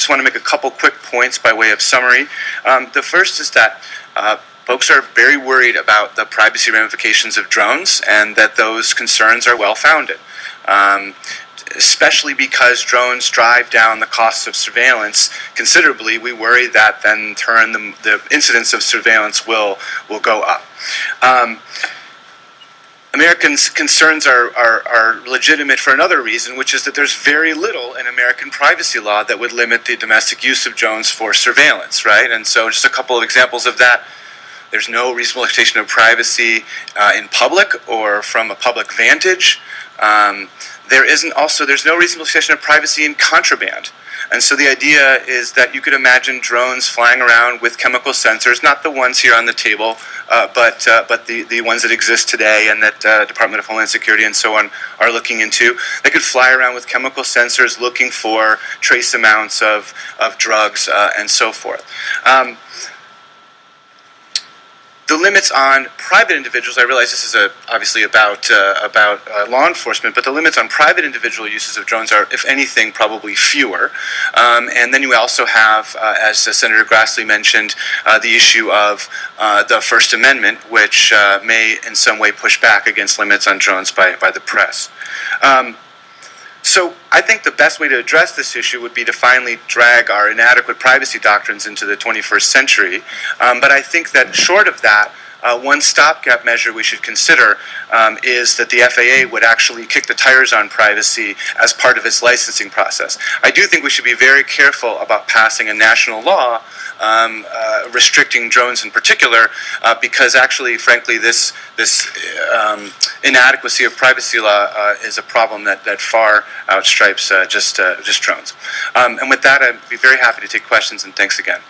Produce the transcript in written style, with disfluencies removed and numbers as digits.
just want to make a couple quick points by way of summary. The first is that folks are very worried about the privacy ramifications of drones, and that those concerns are well-founded. Especially because drones drive down the costs of surveillance considerably, we worry that then in turn the incidence of surveillance will go up. Americans' concerns are legitimate for another reason, which is that there's very little in American privacy law that would limit the domestic use of drones for surveillance, right? And so just a couple of examples of that. There's no reasonable expectation of privacy in public or from a public vantage. There's no reasonable expectation of privacy in contraband. And so the idea is that you could imagine drones flying around with chemical sensors, not the ones here on the table, but the ones that exist today and that Department of Homeland Security and so on are looking into. They could fly around with chemical sensors looking for trace amounts of drugs and so forth. The limits on private individuals, I realize this is obviously about law enforcement, but the limits on private individual uses of drones are, if anything, probably fewer. And then you also have, as Senator Grassley mentioned, the issue of the First Amendment, which may in some way push back against limits on drones by the press. So I think the best way to address this issue would be to finally drag our inadequate privacy doctrines into the 21st century. But I think that short of that, one stopgap measure we should consider is that the FAA would actually kick the tires on privacy as part of its licensing process. I do think we should be very careful about passing a national law restricting drones in particular, because actually, frankly, this inadequacy of privacy law is a problem that far outstripes just drones. And with that, I'd be very happy to take questions, and thanks again.